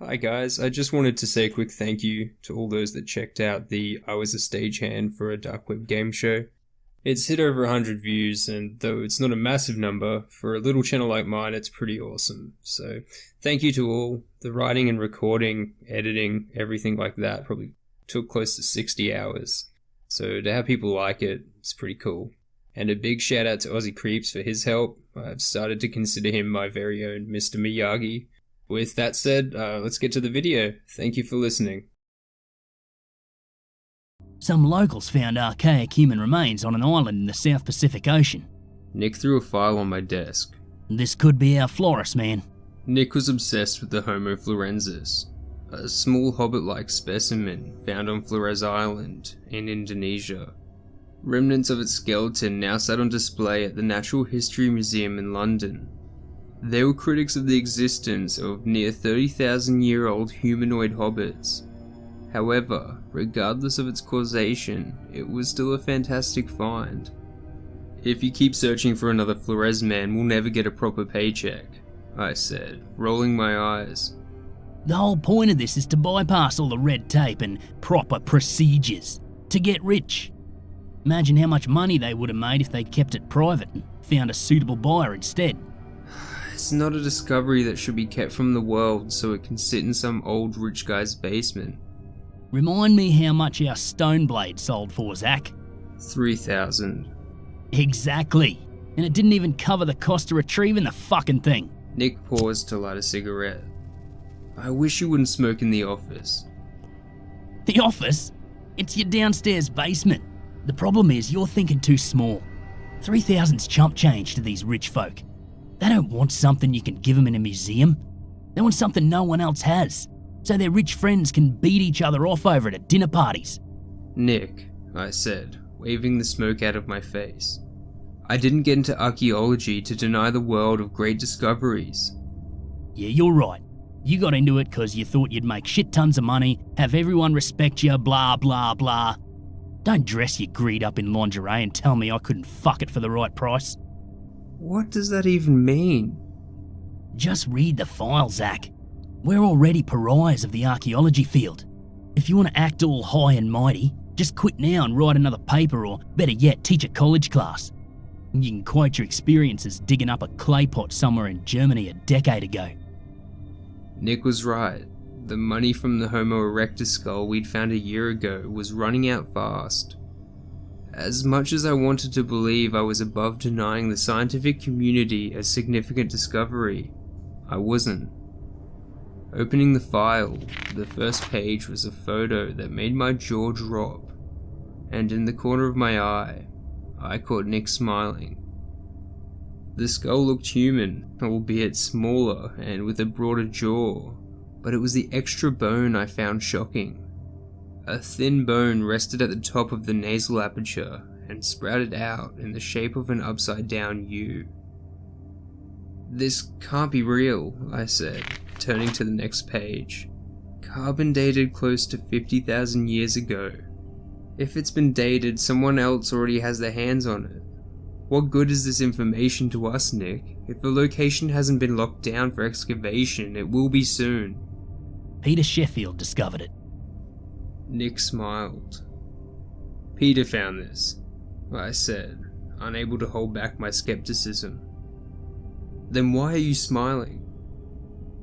Hi guys, I just wanted to say a quick thank you to all those that checked out the I Was a Stagehand for a Dark Web game show. It's hit over 100 views, and though it's not a massive number, for a little channel like mine it's pretty awesome. So thank you to all. The writing and recording, editing, everything like that probably took close to 60 hours. So to have people like it, it's pretty cool. And a big shout out to Aussie Creeps for his help. I've started to consider him my very own Mr. Miyagi. With that said, let's get to the video. Thank you for listening. Some locals found archaic human remains on an island in the South Pacific Ocean. Nick threw a file on my desk. This could be our florist man. Nick was obsessed with the Homo florensis, a small hobbit-like specimen found on Flores Island in Indonesia. Remnants of its skeleton now sat on display at the Natural History Museum in London. They were critics of the existence of near 30,000-year-old humanoid hobbits. However, regardless of its causation, it was still a fantastic find. If you keep searching for another Flores man, we'll never get a proper paycheck, I said, rolling my eyes. The whole point of this is to bypass all the red tape and proper procedures to get rich. Imagine how much money they would have made if they kept it private and found a suitable buyer instead. It's not a discovery that should be kept from the world so it can sit in some old rich guy's basement. Remind me how much our stone blade sold for, Zach. 3,000. Exactly. And it didn't even cover the cost of retrieving the fucking thing. Nick paused to light a cigarette. I wish you wouldn't smoke in the office. The office? It's your downstairs basement. The problem is you're thinking too small. 3,000's chump change to these rich folk. They don't want something you can give them in a museum. They want something no one else has, so their rich friends can beat each other off over it at dinner parties. Nick, I said, waving the smoke out of my face. I didn't get into archaeology to deny the world of great discoveries. Yeah, you're right. You got into it because you thought you'd make shit tons of money, have everyone respect you, blah blah blah. Don't dress your greed up in lingerie and tell me I couldn't fuck it for the right price. What does that even mean? Just read the file, Zach. We're already pariahs of the archaeology field. If you want to act all high and mighty, just quit now and write another paper, or better yet, teach a college class. You can quote your experiences digging up a clay pot somewhere in Germany a decade ago. Nick was right. The money from the Homo erectus skull we'd found a year ago was running out fast. As much as I wanted to believe I was above denying the scientific community a significant discovery, I wasn't. Opening the file, the first page was a photo that made my jaw drop, and in the corner of my eye, I caught Nick smiling. The skull looked human, albeit smaller and with a broader jaw, but it was the extra bone I found shocking. A thin bone rested at the top of the nasal aperture and sprouted out in the shape of an upside-down U. This can't be real, I said, turning to the next page. Carbon dated close to 50,000 years ago. If it's been dated, someone else already has their hands on it. What good is this information to us, Nick? If the location hasn't been locked down for excavation, it will be soon. Peter Sheffield discovered it. Nick smiled. Peter found this, I said, unable to hold back my skepticism. Then why are you smiling?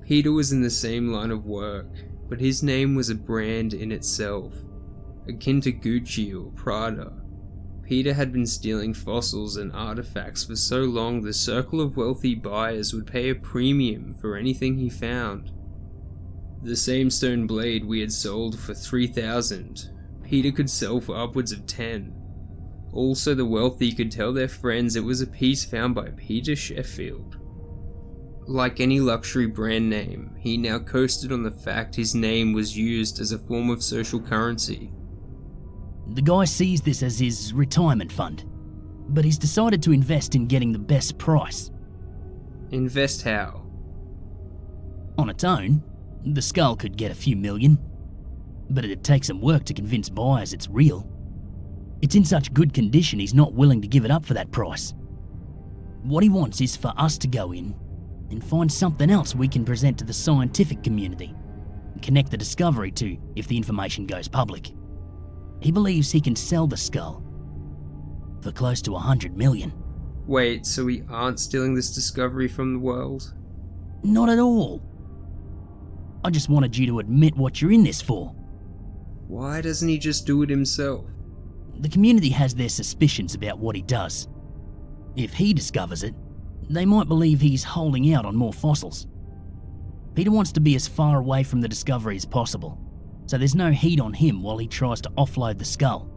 Peter was in the same line of work, but his name was a brand in itself, akin to Gucci or Prada. Peter had been stealing fossils and artifacts for so long the circle of wealthy buyers would pay a premium for anything he found. The same stone blade we had sold for 3,000, Peter could sell for upwards of 10. Also, the wealthy could tell their friends it was a piece found by Peter Sheffield. Like any luxury brand name, he now coasted on the fact his name was used as a form of social currency. The guy sees this as his retirement fund, but he's decided to invest in getting the best price. Invest how? On its own, the skull could get a few million, but it'd take some work to convince buyers it's real. It's in such good condition he's not willing to give it up for that price. What he wants is for us to go in and find something else we can present to the scientific community. and connect the discovery to if the information goes public. He believes he can sell the skull for close to 100 million. Wait, so we aren't stealing this discovery from the world? Not at all. I just wanted you to admit what you're in this for. Why doesn't he just do it himself? The community has their suspicions about what he does. If he discovers it, they might believe he's holding out on more fossils. Peter wants to be as far away from the discovery as possible, so there's no heat on him while he tries to offload the skull.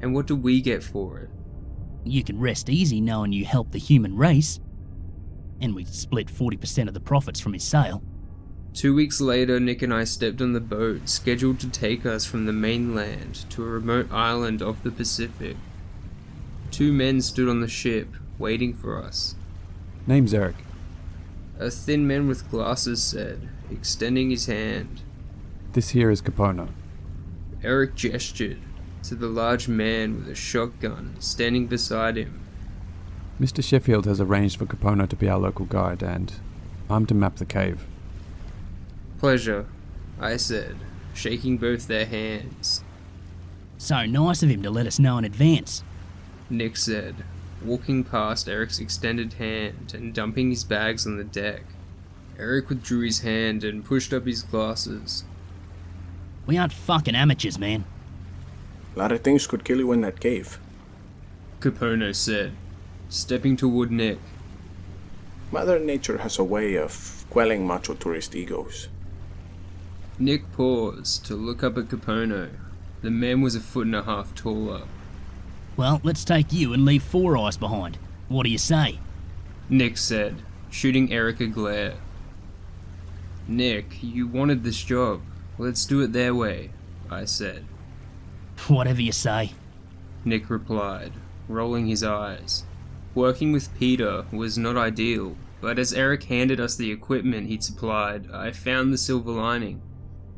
And what do we get for it? You can rest easy knowing you helped the human race, and we split 40% of the profits from his sale. 2 weeks later, Nick and I stepped on the boat scheduled to take us from the mainland to a remote island off the Pacific. 2 men stood on the ship, waiting for us. Name's Eric. A thin man with glasses said, extending his hand. This here is Kapono. Eric gestured to the large man with a shotgun standing beside him. Mr. Sheffield has arranged for Kapono to be our local guide, and I'm to map the cave. Pleasure, I said, shaking both their hands. So nice of him to let us know in advance. Nick said, walking past Eric's extended hand and dumping his bags on the deck. Eric withdrew his hand and pushed up his glasses. We aren't fucking amateurs, man. A lot of things could kill you in that cave. Kapono said, stepping toward Nick. Mother Nature has a way of quelling macho tourist egos. Nick paused to look up at Kapono. The man was 1.5 feet taller. Well, let's take you and leave Four Eyes behind. What do you say? Nick said, shooting Eric a glare. Nick, you wanted this job. Let's do it their way, I said. Whatever you say. Nick replied, rolling his eyes. Working with Peter was not ideal, but as Eric handed us the equipment he'd supplied, I found the silver lining.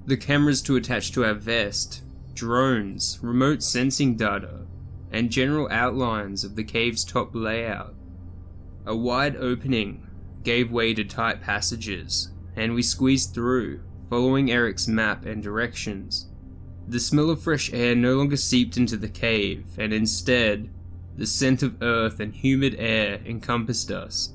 The cameras to attach to our vest, drones, remote sensing data, and general outlines of the cave's top layout. A wide opening gave way to tight passages, and we squeezed through, following Eric's map and directions. The smell of fresh air no longer seeped into the cave, and instead, the scent of earth and humid air encompassed us.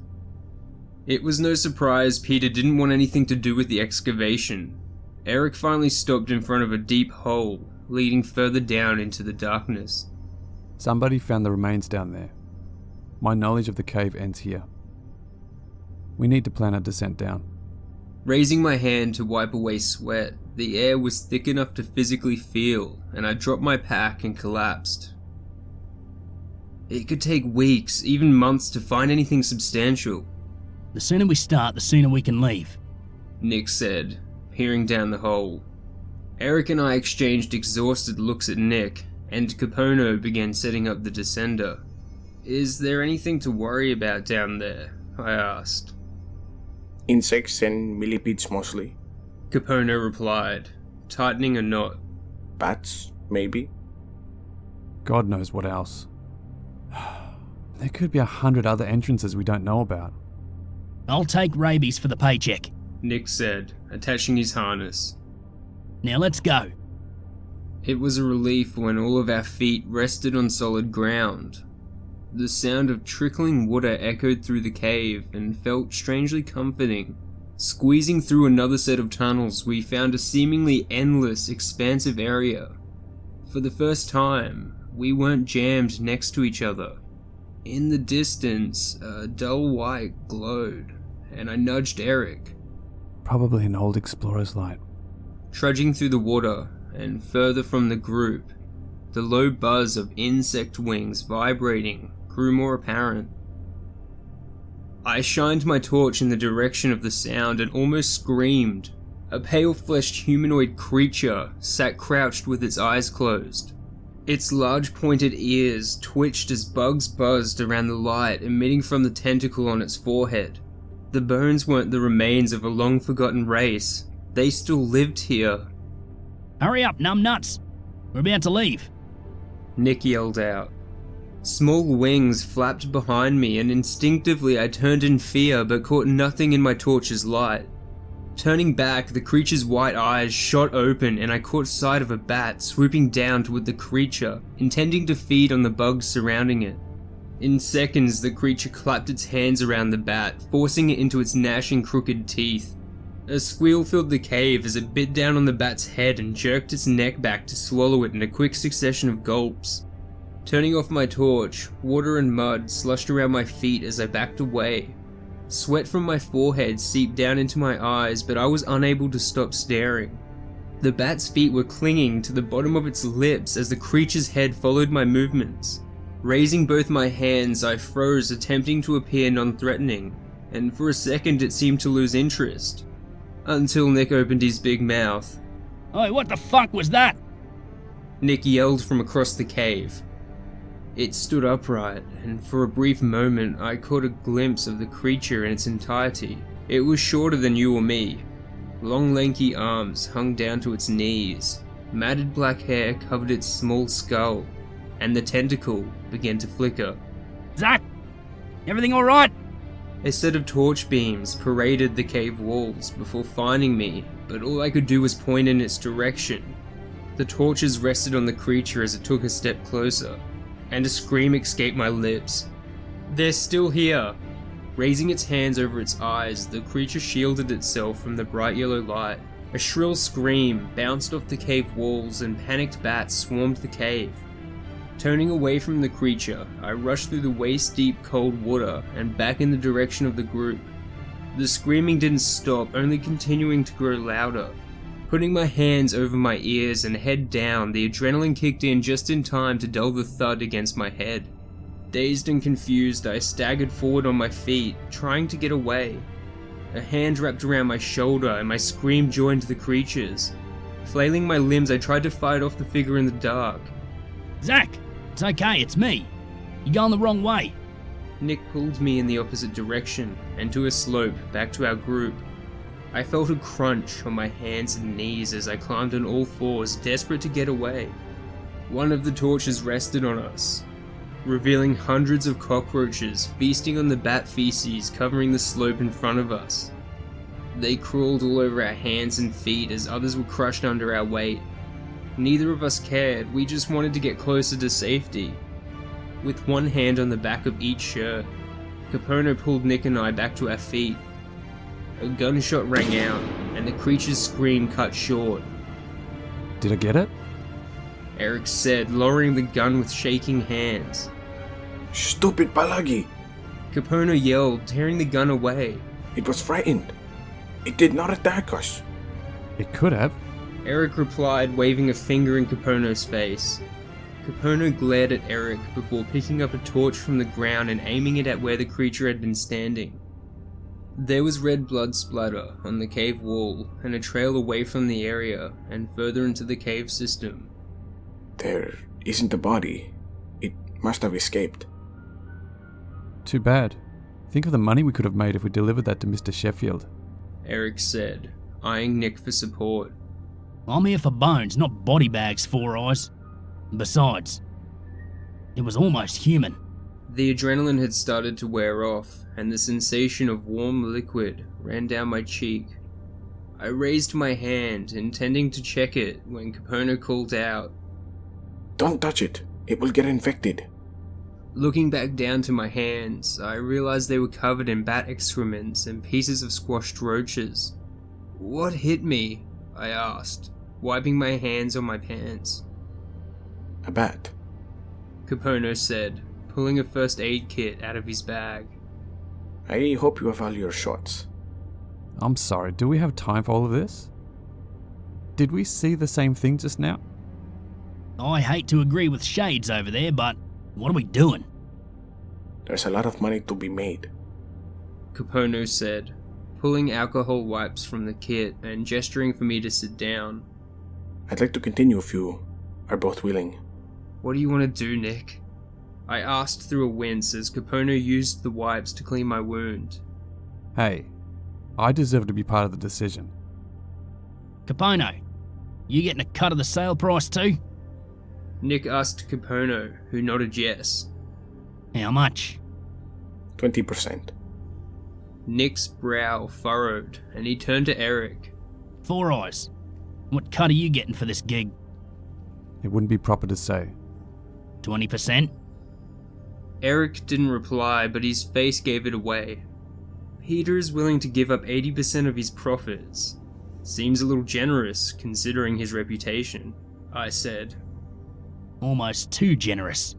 It was no surprise Peter didn't want anything to do with the excavation. Eric finally stopped in front of a deep hole, leading further down into the darkness. Somebody found the remains down there. My knowledge of the cave ends here. We need to plan a descent down. Raising my hand to wipe away sweat, the air was thick enough to physically feel, and I dropped my pack and collapsed. It could take weeks, even months, to find anything substantial. The sooner we start, the sooner we can leave. Nick said, peering down the hole. Eric and I exchanged exhausted looks at Nick, and Kapono began setting up the descender. Is there anything to worry about down there? I asked. Insects and millipedes mostly. Kapono replied, tightening a knot. Bats, maybe. God knows what else. There could be 100 other entrances we don't know about. I'll take rabies for the paycheck. Nick said, attaching his harness. Now let's go. It was a relief when all of our feet rested on solid ground. The sound of trickling water echoed through the cave and felt strangely comforting. Squeezing through another set of tunnels, we found a seemingly endless, expansive area. For the first time, we weren't jammed next to each other. In the distance, a dull white glowed, and I nudged Eric. Probably an old explorer's light. Trudging through the water, and further from the group, the low buzz of insect wings vibrating grew more apparent. I shined my torch in the direction of the sound and almost screamed. A pale-fleshed humanoid creature sat crouched with its eyes closed. Its large pointed ears twitched as bugs buzzed around the light emitting from the tentacle on its forehead. The bones weren't the remains of a long-forgotten race. They still lived here. Hurry up, numbnuts. We're about to leave. Nick yelled out. Small wings flapped behind me and instinctively I turned in fear but caught nothing in my torch's light. Turning back, the creature's white eyes shot open and I caught sight of a bat swooping down toward the creature, intending to feed on the bugs surrounding it. In seconds, the creature clapped its hands around the bat, forcing it into its gnashing crooked teeth. A squeal filled the cave as it bit down on the bat's head and jerked its neck back to swallow it in a quick succession of gulps. Turning off my torch, water and mud slushed around my feet as I backed away. Sweat from my forehead seeped down into my eyes, but I was unable to stop staring. The bat's feet were clinging to the bottom of its lips as the creature's head followed my movements. Raising both my hands, I froze, attempting to appear non-threatening, and for a second it seemed to lose interest. Until Nick opened his big mouth. Oi, what the fuck was that? Nick yelled from across the cave. It stood upright, and for a brief moment I caught a glimpse of the creature in its entirety. It was shorter than you or me. Long lanky arms hung down to its knees, matted black hair covered its small skull, and the tentacle began to flicker. Zach, everything alright? A set of torch beams paraded the cave walls before finding me, but all I could do was point in its direction. The torches rested on the creature as it took a step closer, and a scream escaped my lips. They're still here! Raising its hands over its eyes, the creature shielded itself from the bright yellow light. A shrill scream bounced off the cave walls and panicked bats swarmed the cave. Turning away from the creature, I rushed through the waist-deep cold water and back in the direction of the group. The screaming didn't stop, only continuing to grow louder. Putting my hands over my ears and head down, the adrenaline kicked in just in time to dull the thud against my head. Dazed and confused, I staggered forward on my feet, trying to get away. A hand wrapped around my shoulder and my scream joined the creature's. Flailing my limbs, I tried to fight off the figure in the dark. Zach, it's okay, it's me. You're going the wrong way. Nick pulled me in the opposite direction, and to a slope back to our group. I felt a crunch on my hands and knees as I climbed on all fours, desperate to get away. One of the torches rested on us, revealing hundreds of cockroaches feasting on the bat feces covering the slope in front of us. They crawled all over our hands and feet as others were crushed under our weight. Neither of us cared, we just wanted to get closer to safety. With one hand on the back of each shirt, Kapono pulled Nick and I back to our feet. A gunshot rang out, and the creature's scream cut short. Did I get it? Eric said, lowering the gun with shaking hands. Stupid palagi! Kapono yelled, tearing the gun away. It was frightened. It did not attack us. It could have. Eric replied, waving a finger in Kapono's face. Kapono glared at Eric before picking up a torch from the ground and aiming it at where the creature had been standing. There was red blood splatter on the cave wall and a trail away from the area and further into the cave system. There isn't a body. It must have escaped. Too bad. Think of the money we could have made if we delivered that to Mr. Sheffield. Eric said, eyeing Nick for support. I'm here for bones, not body bags, Four Eyes. Besides, it was almost human. The adrenaline had started to wear off, and the sensation of warm liquid ran down my cheek. I raised my hand, intending to check it, when Kapono called out, Don't touch it. It will get infected. Looking back down to my hands, I realized they were covered in bat excrements and pieces of squashed roaches. What hit me? I asked, wiping my hands on my pants. A bat. Kapono said, pulling a first aid kit out of his bag. I hope you have all your shots. I'm sorry, do we have time for all of this? Did we see the same thing just now? I hate to agree with Shades over there, but what are we doing? There's a lot of money to be made. Kapono said, pulling alcohol wipes from the kit and gesturing for me to sit down. I'd like to continue if you are both willing. What do you want to do, Nick? I asked through a wince as Kapono used the wipes to clean my wound. Hey, I deserve to be part of the decision. Kapono, you getting a cut of the sale price too? Nick asked Kapono, who nodded yes. How much? 20%. Nick's brow furrowed and he turned to Eric. Four Eyes, what cut are you getting for this gig? It wouldn't be proper to say. 20%? Eric didn't reply, but his face gave it away. Peter is willing to give up 80% of his profits. Seems a little generous, considering his reputation, I said. Almost too generous.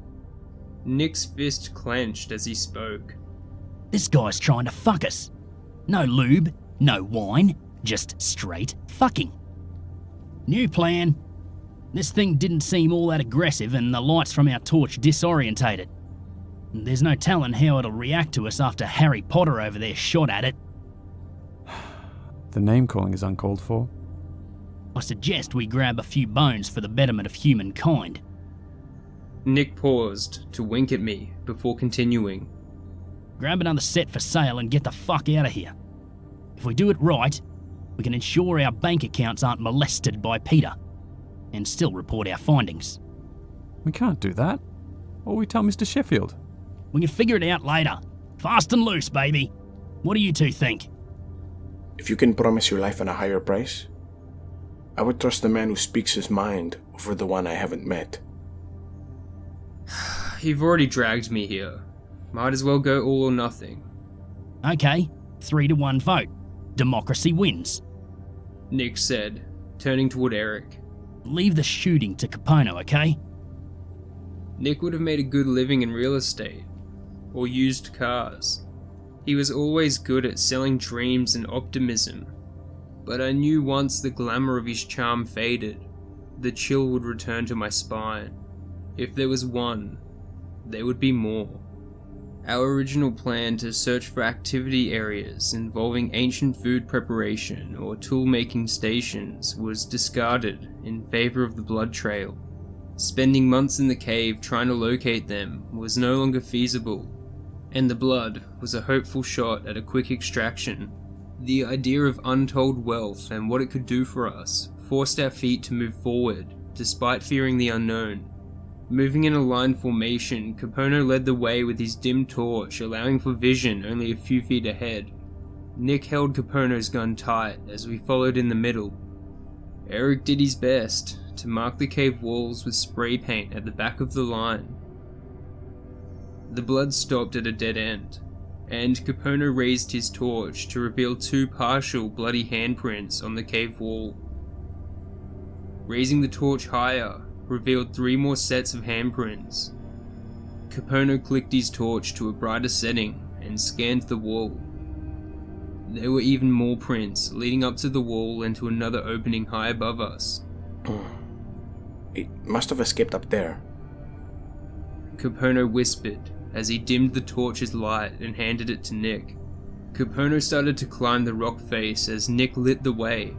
Nick's fist clenched as he spoke. This guy's trying to fuck us. No lube, no wine, just straight fucking. New plan. This thing didn't seem all that aggressive and the lights from our torch disorientated. There's no telling how it'll react to us after Harry Potter over there shot at it. The name calling is uncalled for. I suggest we grab a few bones for the betterment of humankind. Nick paused to wink at me before continuing. Grab another set for sale and get the fuck out of here. If we do it right, we can ensure our bank accounts aren't molested by Peter, and still report our findings. We can't do that. Or we tell Mr. Sheffield. We can figure it out later. Fast and loose, baby. What do you two think? If you can promise your life and a higher price, I would trust the man who speaks his mind over the one I haven't met. You've already dragged me here. Might as well go all or nothing. Okay, 3-1 vote. Democracy wins. Nick said, turning toward Eric. Leave the shooting to Kapono, okay? Nick would have made a good living in real estate, or used cars. He was always good at selling dreams and optimism, but I knew once the glamour of his charm faded, the chill would return to my spine. If there was one, there would be more. Our original plan to search for activity areas involving ancient food preparation or tool-making stations was discarded in favor of the blood trail. Spending months in the cave trying to locate them was no longer feasible, and the blood was a hopeful shot at a quick extraction. The idea of untold wealth and what it could do for us forced our feet to move forward, despite fearing the unknown. Moving in a line formation, Kapono led the way with his dim torch, allowing for vision only a few feet ahead. Nick held Kapono's gun tight as we followed in the middle. Eric did his best to mark the cave walls with spray paint at the back of the line. The blood stopped at a dead end, and Kapono raised his torch to reveal two partial bloody handprints on the cave wall. Raising the torch higher revealed 3 more sets of handprints. Kapono clicked his torch to a brighter setting and scanned the wall. There were even more prints leading up to the wall and to another opening high above us. It must have escaped up there. Kapono whispered as he dimmed the torch's light and handed it to Nick. Kapono started to climb the rock face as Nick lit the way.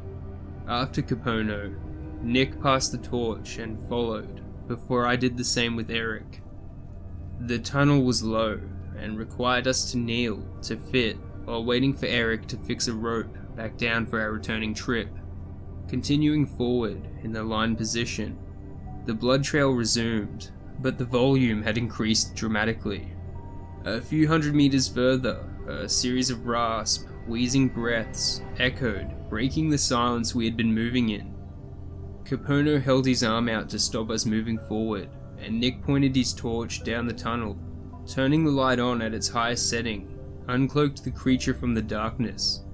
After Kapono, Nick passed the torch and followed, before I did the same with Eric. The tunnel was low and required us to kneel to fit while waiting for Eric to fix a rope back down for our returning trip. Continuing forward in the line position, the blood trail resumed, but the volume had increased dramatically. A few hundred meters further, a series of rasp, wheezing breaths echoed, breaking the silence we had been moving in. Kapono held his arm out to stop us moving forward, and Nick pointed his torch down the tunnel. Turning the light on at its highest setting, uncloaked the creature from the darkness.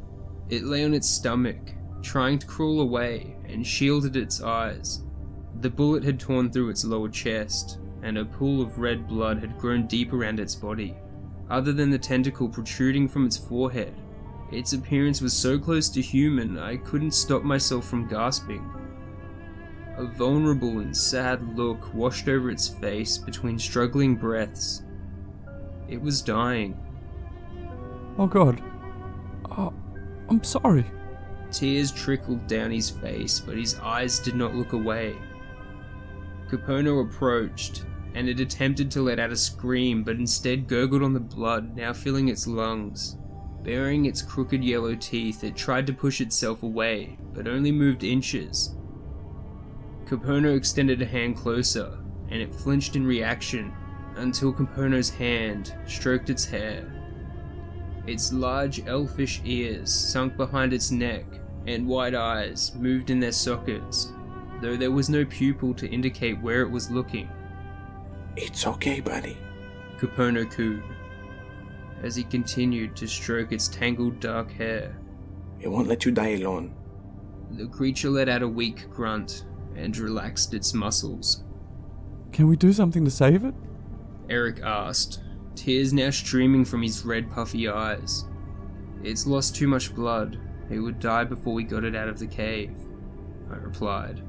It lay on its stomach, trying to crawl away, and shielded its eyes. The bullet had torn through its lower chest, and a pool of red blood had grown deep around its body. Other than the tentacle protruding from its forehead, its appearance was so close to human I couldn't stop myself from gasping. A vulnerable and sad look washed over its face between struggling breaths. It was dying. Oh God. Oh, I'm sorry. Tears trickled down his face, but his eyes did not look away. Kapono approached, and it attempted to let out a scream, but instead gurgled on the blood now filling its lungs. Baring its crooked yellow teeth, it tried to push itself away, but only moved inches. Kapono extended a hand closer, and it flinched in reaction, until Kapono's hand stroked its hair. Its large elfish ears sunk behind its neck, and white eyes moved in their sockets, though there was no pupil to indicate where it was looking. It's okay, buddy. Kapono cooed, as he continued to stroke its tangled dark hair. It won't let you die alone. The creature let out a weak grunt and relaxed its muscles. Can we do something to save it? Eric asked, tears now streaming from his red puffy eyes. It's lost too much blood. It would die before we got it out of the cave, I replied.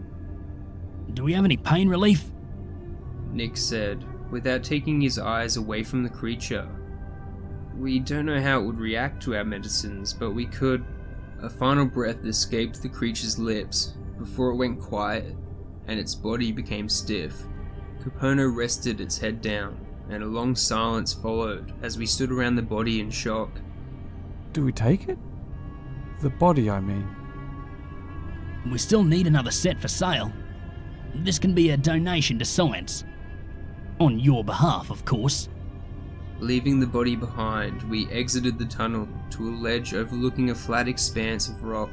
Do we have any pain relief? Nick said, without taking his eyes away from the creature. We don't know how it would react to our medicines, but we could. A final breath escaped the creature's lips before it went quiet, and its body became stiff. Kapono rested its head down, and a long silence followed as we stood around the body in shock. Do we take it? The body, I mean. We still need another set for sale. This can be a donation to science. On your behalf, of course. Leaving the body behind, we exited the tunnel to a ledge overlooking a flat expanse of rock.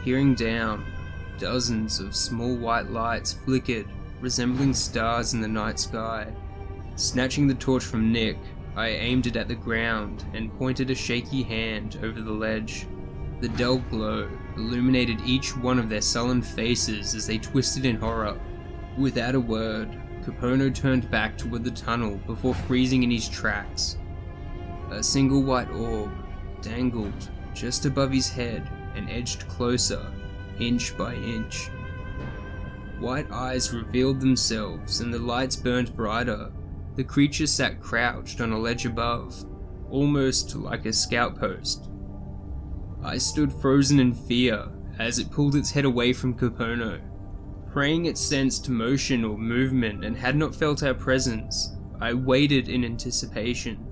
Peering down, dozens of small white lights flickered, resembling stars in the night sky. Snatching the torch from Nick, I aimed it at the ground and pointed a shaky hand over the ledge. The dull glow illuminated each one of their sullen faces as they twisted in horror. Without a word, Kapono turned back toward the tunnel before freezing in his tracks. A single white orb dangled just above his head and edged closer, inch by inch. White eyes revealed themselves and the lights burned brighter. The creature sat crouched on a ledge above, almost like a scout post. I stood frozen in fear as it pulled its head away from Kapono. Praying it sensed motion or movement and had not felt our presence, I waited in anticipation.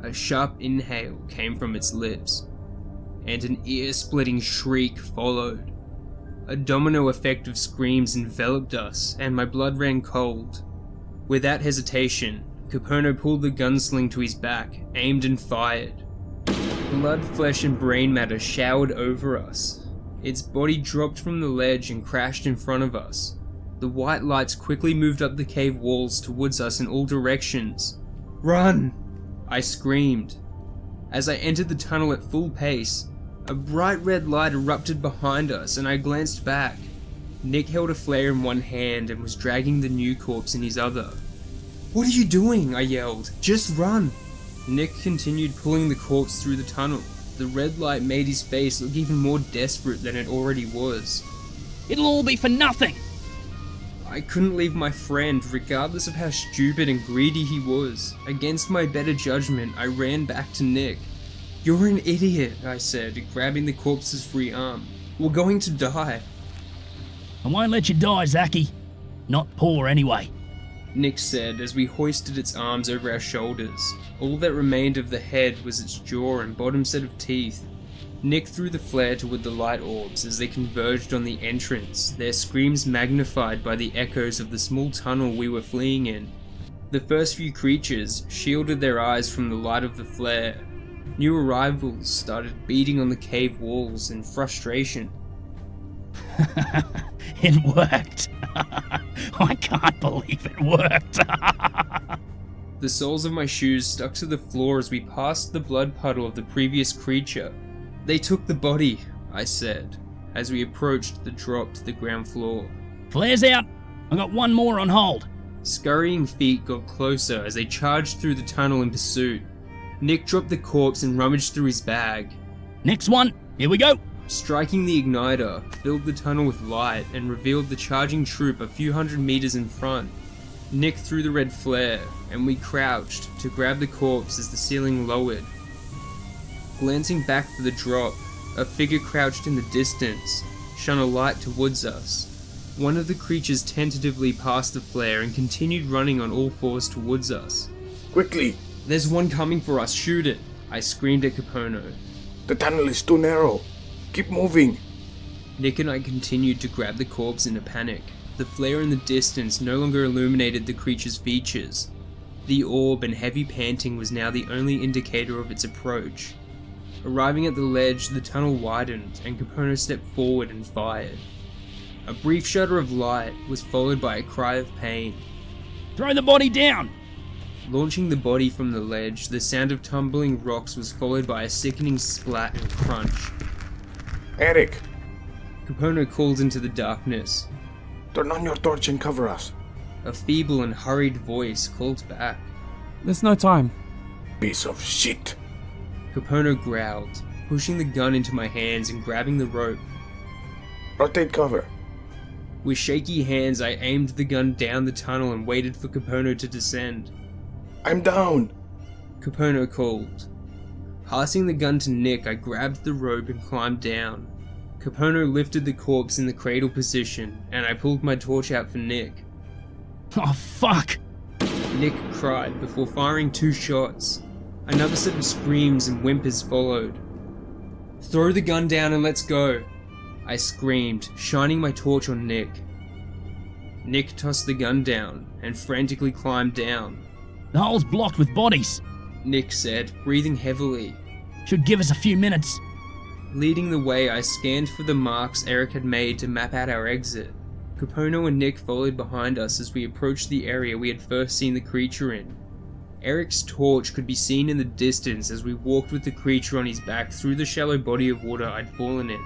A sharp inhale came from its lips, and an ear-splitting shriek followed. A domino effect of screams enveloped us, and my blood ran cold. Without hesitation, Kapono pulled the gunsling to his back, aimed and fired. Blood, flesh and brain matter showered over us. Its body dropped from the ledge and crashed in front of us. The white lights quickly moved up the cave walls towards us in all directions. "Run!" I screamed. As I entered the tunnel at full pace, a bright red light erupted behind us and I glanced back. Nick held a flare in one hand and was dragging the new corpse in his other. "What are you doing?" I yelled. "Just run!" Nick continued pulling the corpse through the tunnel. The red light made his face look even more desperate than it already was. It'll all be for nothing! I couldn't leave my friend, regardless of how stupid and greedy he was. Against my better judgment, I ran back to Nick. "You're an idiot," I said, grabbing the corpse's free arm. "We're going to die." I won't let you die, Zachy. Not poor, anyway. Nick said as we hoisted its arms over our shoulders. All that remained of the head was its jaw and bottom set of teeth. Nick threw the flare toward the light orbs as they converged on the entrance, their screams magnified by the echoes of the small tunnel we were fleeing in. The first few creatures shielded their eyes from the light of the flare. New arrivals started beating on the cave walls in frustration. It worked. I can't believe it worked. The soles of my shoes stuck to the floor as we passed the blood puddle of the previous creature. "They took the body," I said, as we approached the drop to the ground floor. Flares out. I got one more on hold. Scurrying feet got closer as they charged through the tunnel in pursuit. Nick dropped the corpse and rummaged through his bag. Next one. Here we go. Striking the igniter filled the tunnel with light and revealed the charging troop a few hundred meters in front. Nick threw the red flare, and we crouched to grab the corpse as the ceiling lowered. Glancing back for the drop, a figure crouched in the distance shone a light towards us. One of the creatures tentatively passed the flare and continued running on all fours towards us. Quickly! "There's one coming for us, shoot it!" I screamed at Kapono. The tunnel is too narrow. Keep moving. Nick and I continued to grab the corpse in a panic. The flare in the distance no longer illuminated the creature's features. The orb and heavy panting was now the only indicator of its approach. Arriving at the ledge, the tunnel widened and Kapono stepped forward and fired. A brief shudder of light was followed by a cry of pain. Throw the body down! Launching the body from the ledge, the sound of tumbling rocks was followed by a sickening splat and crunch. Eric, Kapono called into the darkness. turn on your torch and cover us. A feeble and hurried voice called back. There's no time. Piece of shit. Kapono growled, pushing the gun into my hands and grabbing the rope. Rotate cover. With shaky hands, I aimed the gun down the tunnel and waited for Kapono to descend. I'm down. Kapono called. Passing the gun to Nick, I grabbed the rope and climbed down. Kapono lifted the corpse in the cradle position, and I pulled my torch out for Nick. Oh, fuck! Nick cried before firing 2 shots. Another set of screams and whimpers followed. Throw the gun down and let's go, I screamed, shining my torch on Nick. Nick tossed the gun down and frantically climbed down. The hole's blocked with bodies. Nick said, breathing heavily. Should give us a few minutes. Leading the way, I scanned for the marks Eric had made to map out our exit. Kapono and Nick followed behind us as we approached the area we had first seen the creature in. Eric's torch could be seen in the distance as we walked with the creature on his back through the shallow body of water I'd fallen in.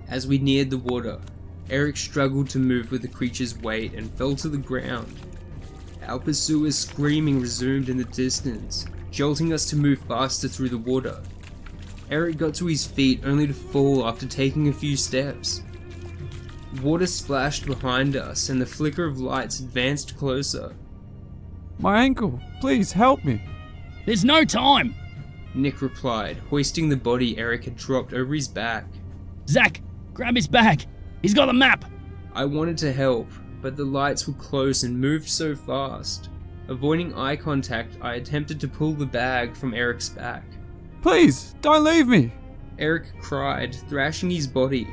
As we neared the water, Eric struggled to move with the creature's weight and fell to the ground. Our pursuers' screaming resumed in the distance, jolting us to move faster through the water. Eric got to his feet only to fall after taking a few steps. Water splashed behind us and the flicker of lights advanced closer. My ankle, please help me. There's no time! Nick replied, hoisting the body Eric had dropped over his back. Zach, grab his bag. He's got the map. I wanted to help, but the lights were close and moved so fast. Avoiding eye contact, I attempted to pull the bag from Eric's back. Please, don't leave me. Eric cried, thrashing his body.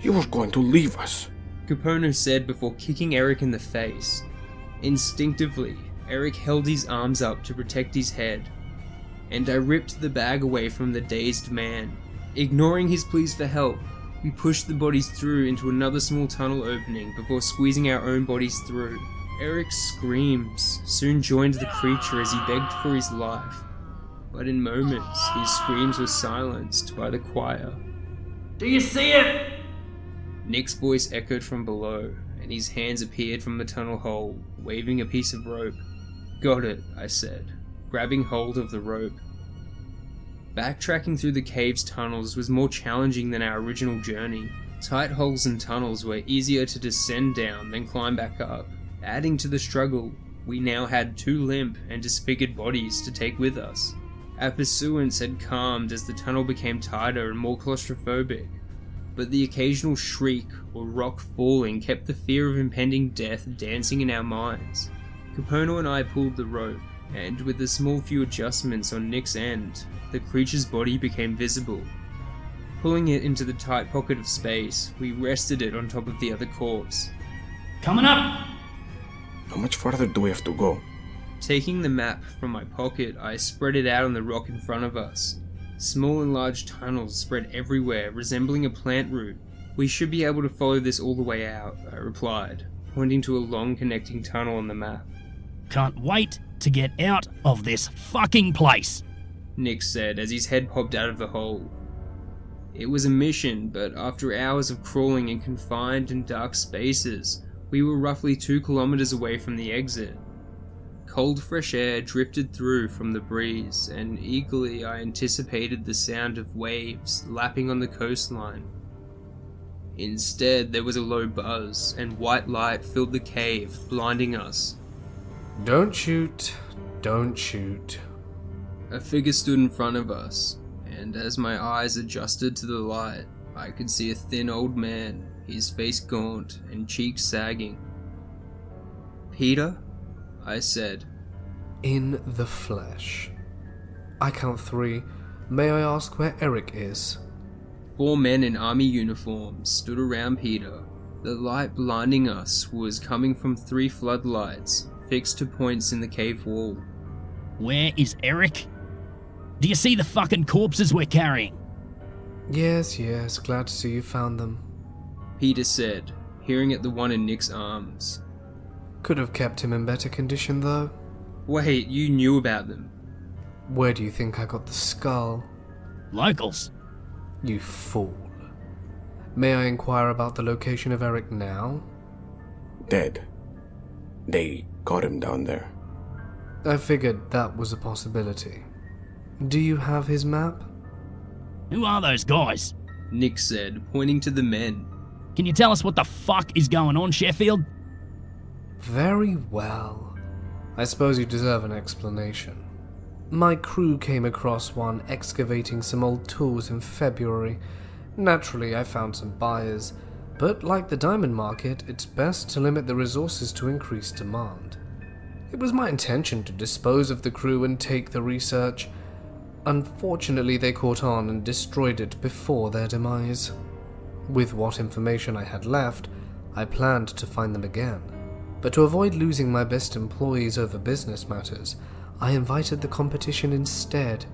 You were going to leave us. Kapono said before kicking Eric in the face. Instinctively, Eric held his arms up to protect his head, and I ripped the bag away from the dazed man. Ignoring his pleas for help, we pushed the bodies through into another small tunnel opening before squeezing our own bodies through. Eric's screams soon joined the creature as he begged for his life, but in moments his screams were silenced by the choir. Do you see it? Nick's voice echoed from below, and his hands appeared from the tunnel hole, waving a piece of rope. Got it, I said, grabbing hold of the rope. Backtracking through the cave's tunnels was more challenging than our original journey. Tight holes and tunnels were easier to descend down than climb back up. Adding to the struggle, we now had 2 limp and disfigured bodies to take with us. Our pursuance had calmed as the tunnel became tighter and more claustrophobic, but the occasional shriek or rock falling kept the fear of impending death dancing in our minds. Kapono and I pulled the rope, and with a small few adjustments on Nick's end, the creature's body became visible. Pulling it into the tight pocket of space, we rested it on top of the other corpse. Coming up! How much farther do we have to go? Taking the map from my pocket, I spread it out on the rock in front of us. Small and large tunnels spread everywhere, resembling a plant root. We should be able to follow this all the way out, I replied, pointing to a long connecting tunnel on the map. Can't wait to get out of this fucking place, Nick said as his head popped out of the hole. It was a mission, but after hours of crawling in confined and dark spaces, we were roughly 2 kilometers away from the exit. Cold fresh air drifted through from the breeze, and eagerly I anticipated the sound of waves lapping on the coastline. Instead, there was a low buzz, and white light filled the cave, blinding us. Don't shoot, don't shoot. A figure stood in front of us, and as my eyes adjusted to the light, I could see a thin old man, his face gaunt and cheeks sagging. "Peter?" I said. In the flesh. I count 3. May I ask where Eric is? 4 men in army uniforms stood around Peter. The light blinding us was coming from 3 floodlights, fixed to points in the cave wall. Where is Eric? Do you see the fucking corpses we're carrying? Yes, glad to see you found them. Peter said, peering at the one in Nick's arms. Could have kept him in better condition though. Wait, you knew about them? Where do you think I got the skull? Locals. You fool. May I inquire about the location of Eric now? Dead. They got him down there. I figured that was a possibility. Do you have his map? Who are those guys? Nick said, pointing to the men. Can you tell us what the fuck is going on, Sheffield? Very well. I suppose you deserve an explanation. My crew came across one excavating some old tools in February. Naturally, I found some buyers, but like the diamond market, it's best to limit the resources to increase demand. It was my intention to dispose of the crew and take the research. Unfortunately, they caught on and destroyed it before their demise. With what information I had left, I planned to find them again. But to avoid losing my best employees over business matters, I invited the competition instead.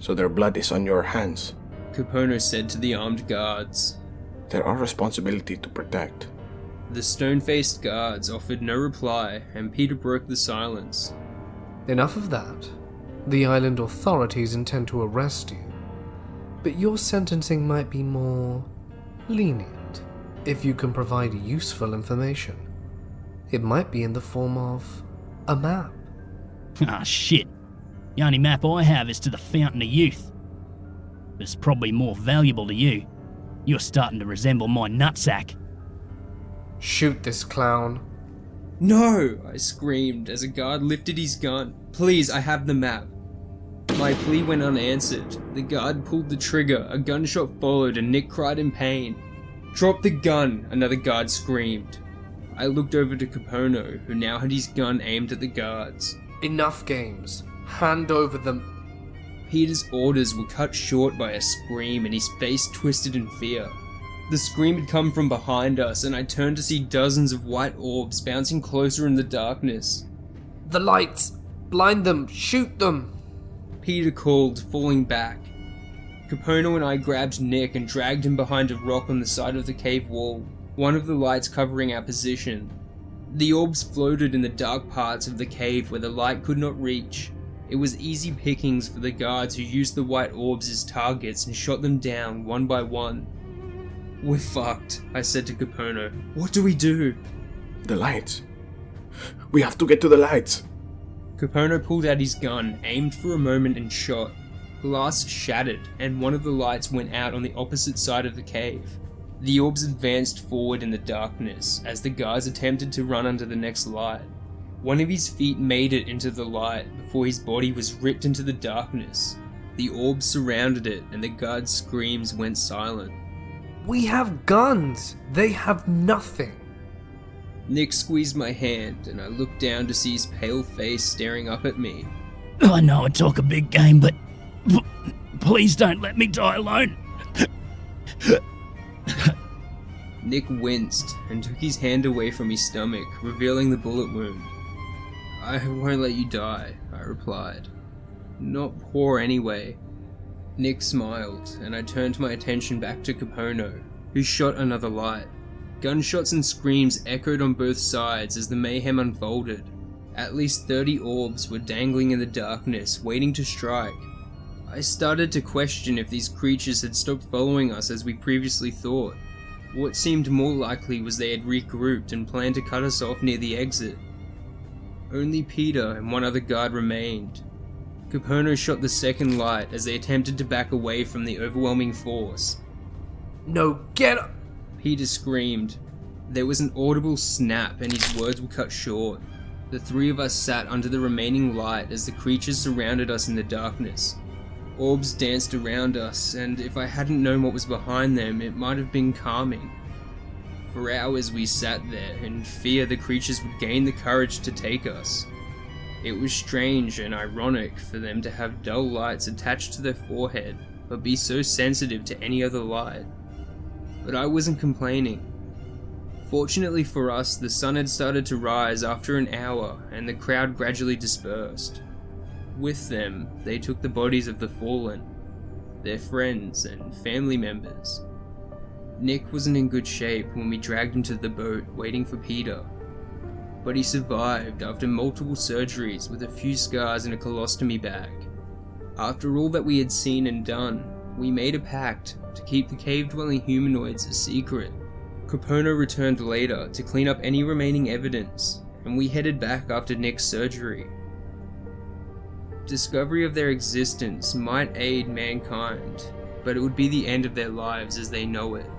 So their blood is on your hands. Kapono said to the armed guards. They're our responsibility to protect. The stone-faced guards offered no reply, and Peter broke the silence. Enough of that. The island authorities intend to arrest you. But your sentencing might be more lenient if you can provide useful information. It might be in the form of a map. Ah, shit. The only map I have is to the Fountain of Youth. But it's probably more valuable to you. You're starting to resemble my nutsack. Shoot this clown. No! I screamed as a guard lifted his gun. Please, I have the map. My plea went unanswered. The guard pulled the trigger, a gunshot followed, and Nick cried in pain. Drop the gun! Another guard screamed. I looked over to Kapono, who now had his gun aimed at the guards. Enough games. Hand over the... Peter's orders were cut short by a scream and his face twisted in fear. The scream had come from behind us and I turned to see dozens of white orbs bouncing closer in the darkness. The lights! Blind them! Shoot them! Peter called, falling back. Kapono and I grabbed Nick and dragged him behind a rock on the side of the cave wall, one of the lights covering our position. The orbs floated in the dark parts of the cave where the light could not reach. It was easy pickings for the guards who used the white orbs as targets and shot them down one by one. We're fucked, I said to Kapono. What do we do? The lights. We have to get to the lights. Kapono pulled out his gun, aimed for a moment and shot. Glass shattered and one of the lights went out on the opposite side of the cave. The orbs advanced forward in the darkness as the guards attempted to run under the next light. One of his feet made it into the light before his body was ripped into the darkness. The orbs surrounded it and the guards' screams went silent. We have guns! They have nothing! Nick squeezed my hand and I looked down to see his pale face staring up at me. I know I talk a big game, but please don't let me die alone. Nick winced and took his hand away from his stomach, revealing the bullet wound. I won't let you die, I replied. Not poor anyway. Nick smiled, and I turned my attention back to Kapono, who shot another light. Gunshots and screams echoed on both sides as the mayhem unfolded. At least 30 orbs were dangling in the darkness, waiting to strike. I started to question if these creatures had stopped following us as we previously thought. What seemed more likely was they had regrouped and planned to cut us off near the exit. Only Peter and one other guard remained. Kapono shot the second light as they attempted to back away from the overwhelming force. No, get up! Peter screamed. There was an audible snap and his words were cut short. The three of us sat under the remaining light as the creatures surrounded us in the darkness. Orbs danced around us, and if I hadn't known what was behind them, it might have been calming. For hours we sat there, in fear the creatures would gain the courage to take us. It was strange and ironic for them to have dull lights attached to their forehead, but be so sensitive to any other light. But I wasn't complaining. Fortunately for us, the sun had started to rise after an hour and the crowd gradually dispersed. With them, they took the bodies of the fallen, their friends and family members. Nick wasn't in good shape when we dragged him to the boat waiting for Peter, but he survived after multiple surgeries with a few scars and a colostomy bag. After all that we had seen and done, we made a pact to keep the cave-dwelling humanoids a secret. Kapono returned later to clean up any remaining evidence, and we headed back after Nick's surgery. Discovery of their existence might aid mankind, but it would be the end of their lives as they know it.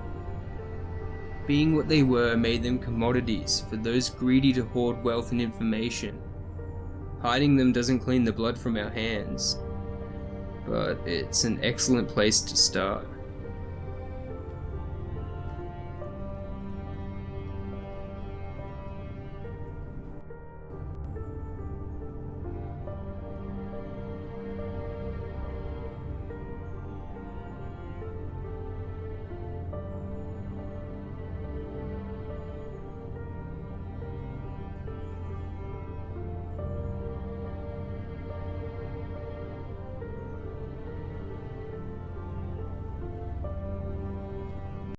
Being what they were made them commodities for those greedy to hoard wealth and information. Hiding them doesn't clean the blood from our hands, but it's an excellent place to start.